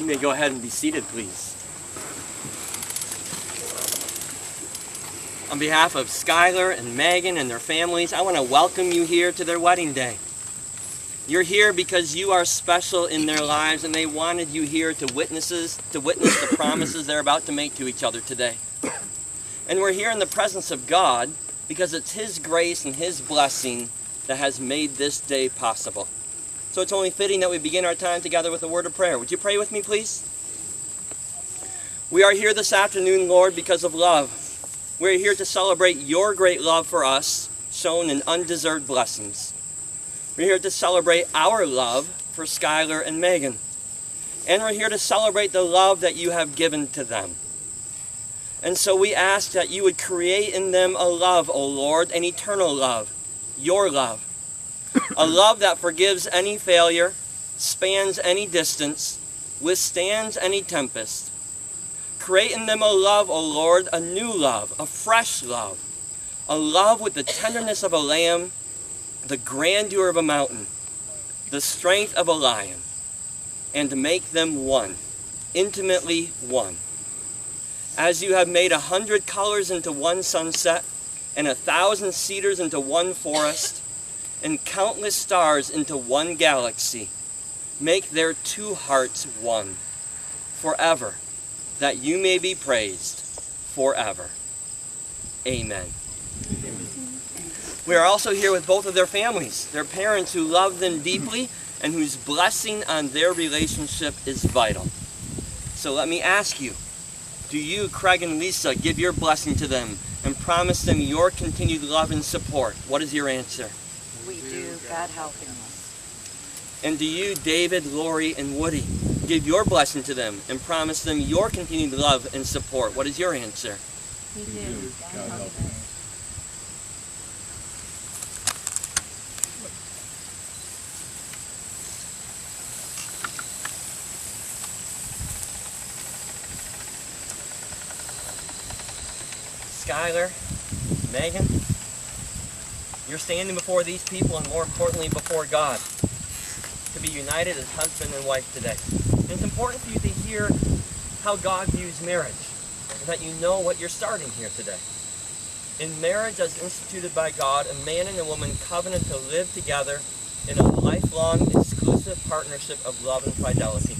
You may go ahead and be seated, please. On behalf of Skyler and Meghan and their families, I want to welcome you here to their wedding day. You're here because you are special in their lives, and they wanted you here to witness the promises they're about to make to each other today. And we're here in the presence of God because it's His grace and His blessing that has made this day possible. So it's only fitting that we begin our time together with a word of prayer. Would you pray with me, please? We are here this afternoon, Lord, because of love. We're here to celebrate your great love for us, shown in undeserved blessings. We're here to celebrate our love for Skyler and Meghan. And we're here to celebrate the love that you have given to them. And so we ask that you would create in them a love, O Lord, an eternal love, your love. A love that forgives any failure, spans any distance, withstands any tempest. Create in them a love, O Lord, a new love, a fresh love, a love with the tenderness of a lamb, the grandeur of a mountain, the strength of a lion, and to make them one, intimately one. As you have made 100 colors into one sunset, and 1,000 cedars into one forest, and countless stars into one galaxy, make their two hearts one, forever, that you may be praised forever. Amen. We are also here with both of their families, their parents who love them deeply and whose blessing on their relationship is vital. So let me ask you, do you, Craig and Lisa, give your blessing to them and promise them your continued love and support? What is your answer? We do, God helping us. And do you, David, Lori, and Woody, give your blessing to them and promise them your continued love and support? What is your answer? We do, God helping us. Skyler, Meghan, you're standing before these people and more importantly before God to be united as husband and wife today. And it's important for you to hear how God views marriage and that you know what you're starting here today. In marriage as instituted by God, a man and a woman covenant to live together in a lifelong exclusive partnership of love and fidelity.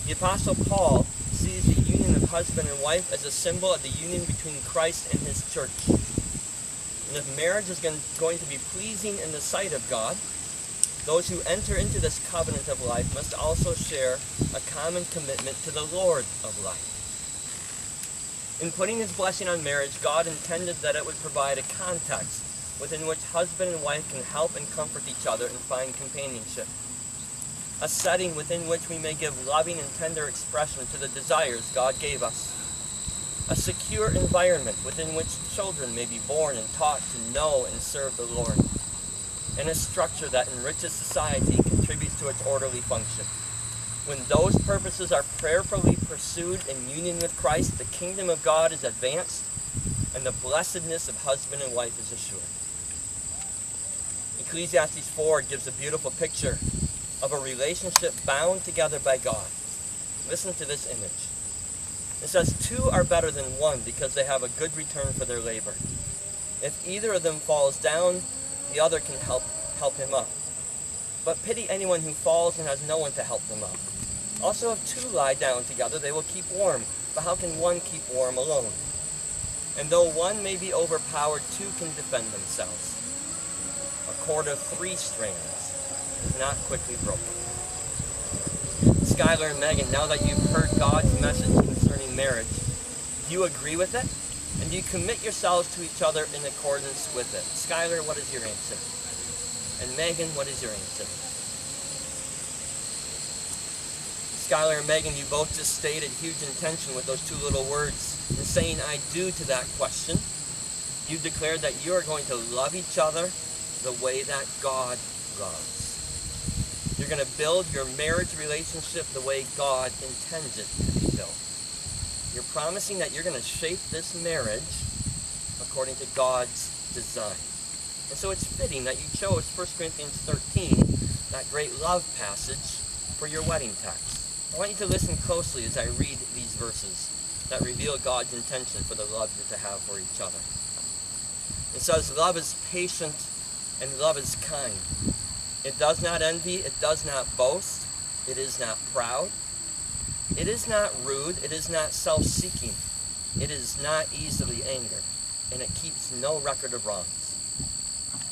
The Apostle Paul sees the union of husband and wife as a symbol of the union between Christ and his church. And if marriage is going to be pleasing in the sight of God, those who enter into this covenant of life must also share a common commitment to the Lord of life. In putting his blessing on marriage, God intended that it would provide a context within which husband and wife can help and comfort each other and find companionship. A setting within which we may give loving and tender expression to the desires God gave us. A secure environment within which children may be born and taught to know and serve the Lord. And a structure that enriches society and contributes to its orderly function. When those purposes are prayerfully pursued in union with Christ, the kingdom of God is advanced and the blessedness of husband and wife is assured. Ecclesiastes 4 gives a beautiful picture of a relationship bound together by God. Listen to this image. It says, two are better than one because they have a good return for their labor. If either of them falls down, the other can help him up. But pity anyone who falls and has no one to help them up. Also, if two lie down together, they will keep warm. But how can one keep warm alone? And though one may be overpowered, two can defend themselves. A cord of 3 strands is not quickly broken. Skyler and Meghan, now that you've heard God's message concerning marriage, do you agree with it? And do you commit yourselves to each other in accordance with it? Skyler, what is your answer? And Meghan, what is your answer? Skyler and Meghan, you both just stated huge intention with those 2 little words. In saying I do to that question, you declared that you are going to love each other the way that God loves. You're going to build your marriage relationship the way God intends it to be built. You're promising that you're going to shape this marriage according to God's design. And so it's fitting that you chose 1 Corinthians 13, that great love passage, for your wedding text. I want you to listen closely as I read these verses that reveal God's intention for the love you're to have for each other. It says, love is patient and love is kind. It does not envy, it does not boast, it is not proud, it is not rude, it is not self-seeking, it is not easily angered, and it keeps no record of wrongs.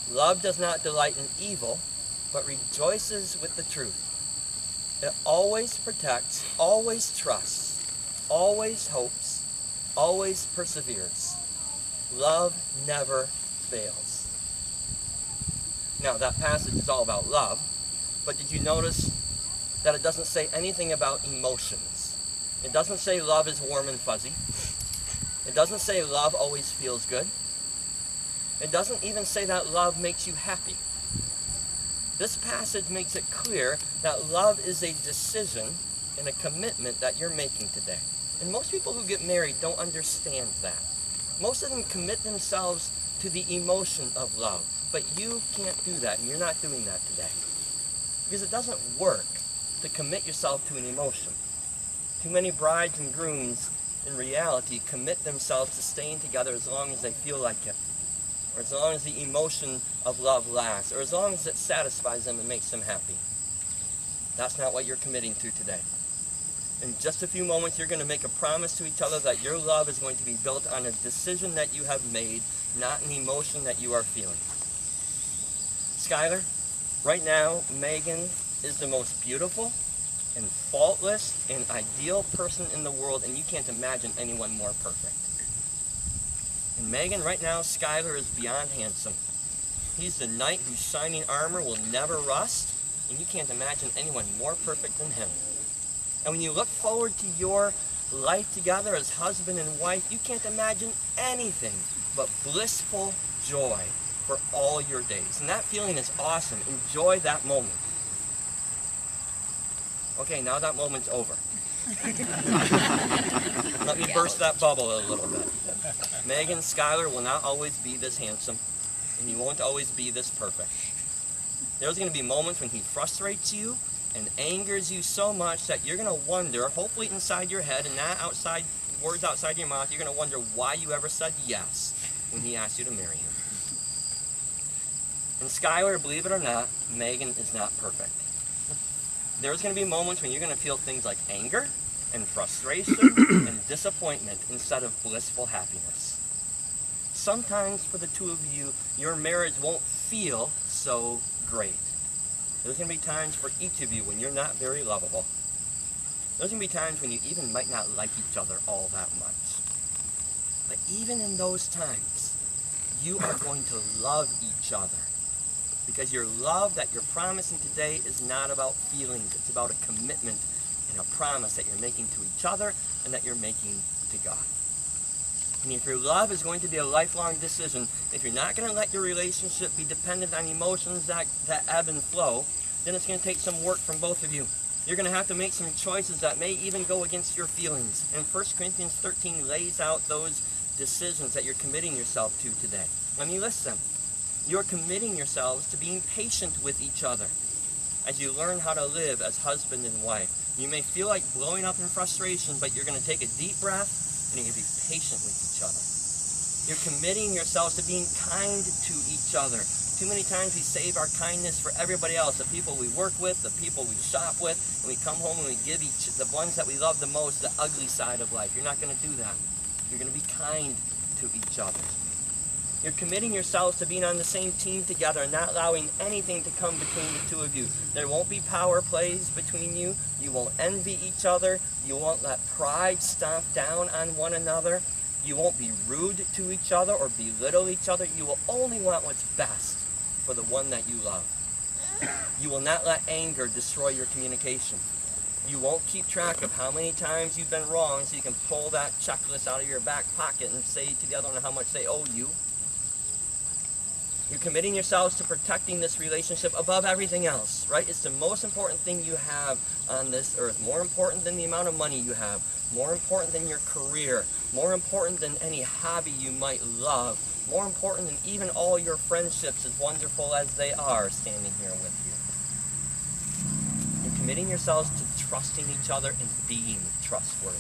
Love does not delight in evil, but rejoices with the truth. It always protects, always trusts, always hopes, always perseveres. Love never fails. Now, that passage is all about love, but did you notice that it doesn't say anything about emotions? It doesn't say love is warm and fuzzy. It doesn't say love always feels good. It doesn't even say that love makes you happy. This passage makes it clear that love is a decision and a commitment that you're making today. And most people who get married don't understand that. Most of them commit themselves to the emotion of love. But you can't do that, and you're not doing that today. Because it doesn't work to commit yourself to an emotion. Too many brides and grooms, in reality, commit themselves to staying together as long as they feel like it. Or as long as the emotion of love lasts. Or as long as it satisfies them and makes them happy. That's not what you're committing to today. In just a few moments, you're going to make a promise to each other that your love is going to be built on a decision that you have made, not an emotion that you are feeling. Skyler, right now, Meghan is the most beautiful and faultless and ideal person in the world, and you can't imagine anyone more perfect. And Meghan, right now, Skyler is beyond handsome. He's the knight whose shining armor will never rust, and you can't imagine anyone more perfect than him. And when you look forward to your life together as husband and wife, you can't imagine anything but blissful joy for all your days. And that feeling is awesome. Enjoy that moment. Okay, now that moment's over. Let me burst that bubble a little bit. Meghan, Skyler will not always be this handsome, and he won't always be this perfect. There's going to be moments when he frustrates you and angers you so much that you're going to wonder, hopefully inside your head and not outside, words outside your mouth, you're going to wonder why you ever said yes when he asked you to marry him. And Skyler, believe it or not, Meghan is not perfect. There's going to be moments when you're going to feel things like anger and frustration and disappointment instead of blissful happiness. Sometimes for the two of you, your marriage won't feel so great. There's going to be times for each of you when you're not very lovable. There's going to be times when you even might not like each other all that much. But even in those times, you are going to love each other. Because your love that you're promising today is not about feelings. It's about a commitment and a promise that you're making to each other and that you're making to God. And if your love is going to be a lifelong decision, if you're not going to let your relationship be dependent on emotions that ebb and flow, then it's going to take some work from both of you. You're going to have to make some choices that may even go against your feelings. And 1 Corinthians 13 lays out those decisions that you're committing yourself to today. Let me list them. You're committing yourselves to being patient with each other as you learn how to live as husband and wife. You may feel like blowing up in frustration, but you're going to take a deep breath and you're going to be patient with each other. You're committing yourselves to being kind to each other. Too many times we save our kindness for everybody else, the people we work with, the people we shop with, and we come home and we give the ones that we love the most the ugly side of life. You're not going to do that. You're going to be kind to each other. You're committing yourselves to being on the same team together and not allowing anything to come between the two of you. There won't be power plays between you. You won't envy each other. You won't let pride stomp down on one another. You won't be rude to each other or belittle each other. You will only want what's best for the one that you love. You will not let anger destroy your communication. You won't keep track of how many times you've been wrong so you can pull that checklist out of your back pocket and say to the other one how much they owe you. You're committing yourselves to protecting this relationship above everything else, right? It's the most important thing you have on this earth. More important than the amount of money you have. More important than your career. More important than any hobby you might love. More important than even all your friendships, as wonderful as they are standing here with you. You're committing yourselves to trusting each other and being trustworthy.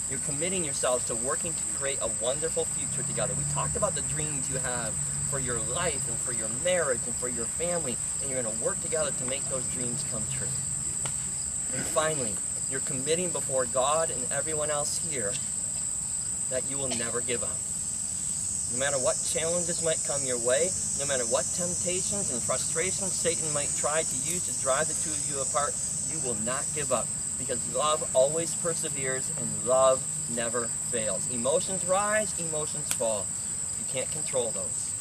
You're committing yourselves to working to create a wonderful future together. We talked about the dreams you have for your life and for your marriage and for your family, and you're going to work together to make those dreams come true. And finally, you're committing before God and everyone else here that you will never give up. No matter what challenges might come your way, no matter what temptations and frustrations Satan might try to use to drive the two of you apart, you will not give up, because love always perseveres and love never fails. Emotions rise, emotions fall. You can't control those.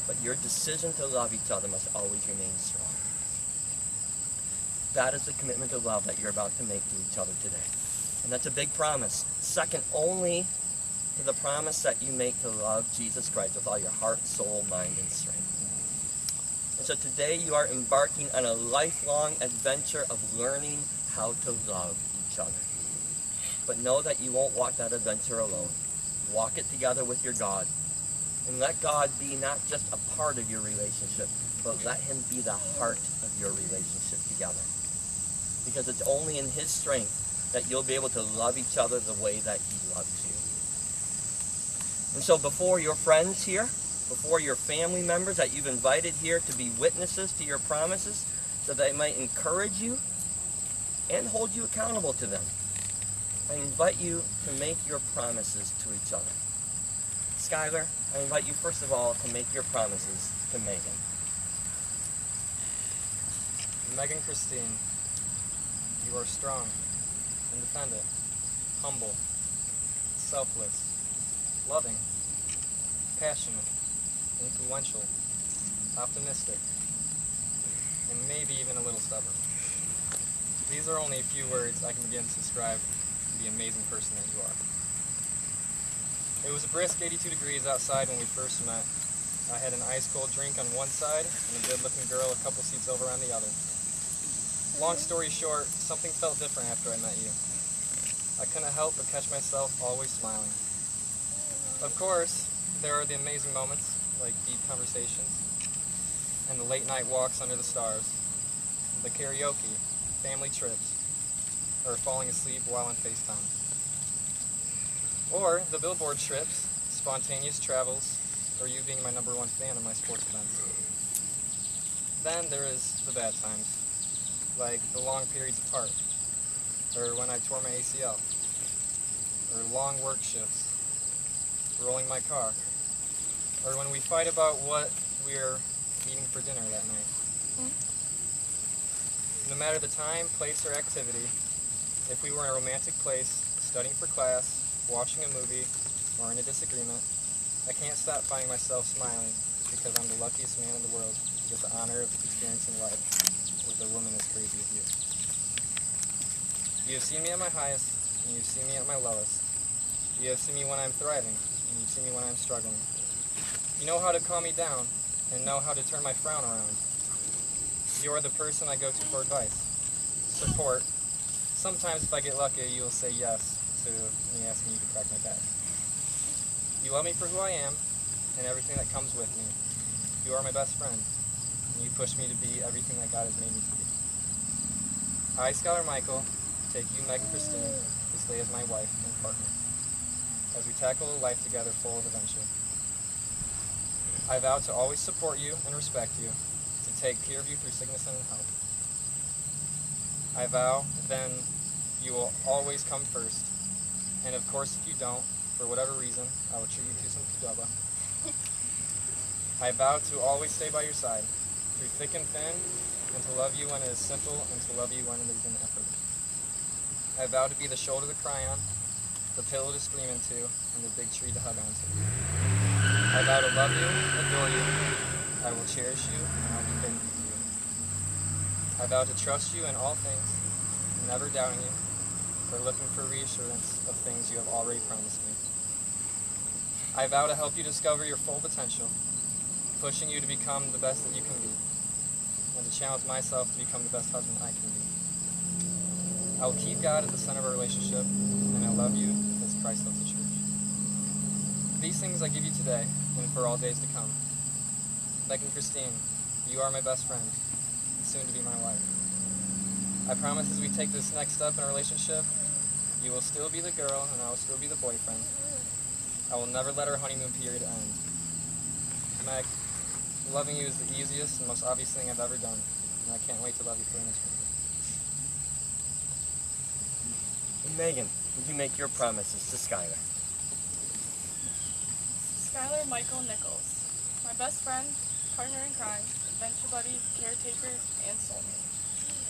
But your decision to love each other must always remain strong. That is the commitment to love that you're about to make to each other today. And that's a big promise. Second only to the promise that you make to love Jesus Christ with all your heart, soul, mind, and strength. And so today you are embarking on a lifelong adventure of learning how to love each other. But know that you won't walk that adventure alone. Walk it together with your God. And let God be not just a part of your relationship, but let him be the heart of your relationship together. Because it's only in his strength that you'll be able to love each other the way that he loves you. And so before your friends here, before your family members that you've invited here to be witnesses to your promises, so they might encourage you and hold you accountable to them, I invite you to make your promises to each other. Skyler, I invite you first of all to make your promises to Meghan. Meghan Christine, you are strong, independent, humble, selfless, loving, passionate, influential, optimistic, and maybe even a little stubborn. These are only a few words I can begin to describe the amazing person that you are. It was a brisk 82 degrees outside when we first met. I had an ice-cold drink on one side and a good-looking girl a couple seats over on the other. Long story short, something felt different after I met you. I couldn't help but catch myself always smiling. Of course, there are the amazing moments, like deep conversations, and the late-night walks under the stars, the karaoke, family trips, or falling asleep while on FaceTime. Or the billboard trips, spontaneous travels, or you being my #1 fan of my sports events. Then there is the bad times, like the long periods apart, or when I tore my ACL, or long work shifts, rolling my car, or when we fight about what we're eating for dinner that night. No matter the time, place, or activity, if we were in a romantic place, studying for class, watching a movie, or in a disagreement, I can't stop finding myself smiling because I'm the luckiest man in the world to get the honor of experiencing life with a woman as crazy as you. You have seen me at my highest, and you've seen me at my lowest. You have seen me when I'm thriving, and you've seen me when I'm struggling. You know how to calm me down, and know how to turn my frown around. You are the person I go to for advice, support. Sometimes if I get lucky, you'll say yes to me asking you to crack my back. You love me for who I am, and everything that comes with me. You are my best friend, and you push me to be everything that God has made me to be. I, Skyler Michael, take you, Meghan Christine, to stay as my wife and partner, as we tackle a life together full of adventure. I vow to always support you and respect you, to take care of you through sickness and health. I vow then you will always come first, and of course if you don't, for whatever reason, I will treat you to some qdoba. I vow to always stay by your side, through thick and thin, and to love you when it is simple, and to love you when it is an effort. I vow to be the shoulder to cry on, the pillow to scream into, and the big tree to hug onto. I vow to love you, adore you, I will cherish you, and I'll be faithful to you. I vow to trust you in all things, never doubting you, or looking for reassurance of things you have already promised me. I vow to help you discover your full potential, pushing you to become the best that you can be, and to challenge myself to become the best husband I can be. I will keep God at the center of our relationship, and I love you as Christ loves the church. These things I give you today, and for all days to come. Meghan Christine, you are my best friend, and soon to be my wife. I promise as we take this next step in our relationship, you will still be the girl, and I will still be the boyfriend. I will never let our honeymoon period end. Meg, loving you is the easiest and most obvious thing I've ever done, and I can't wait to love you forever. Meghan, would you make your promises to Skyler? Skyler Michael Nichols, my best friend, partner in crime, adventure buddy, caretaker, and soulmate.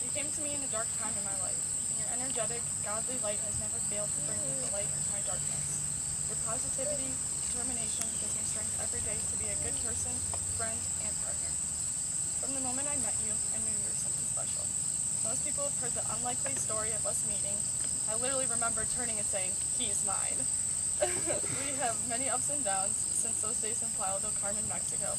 You came to me in a dark time in my life, and your energetic, godly light has never failed to bring me the light into my darkness. Your positivity, determination gives me strength every day to be a good person, friend, and partner. From the moment I met you, I knew you were something special. Most people have heard the unlikely story of us meeting. I literally remember turning and saying, "He's mine." We have many ups and downs since those days in Playa del Carmen, Mexico.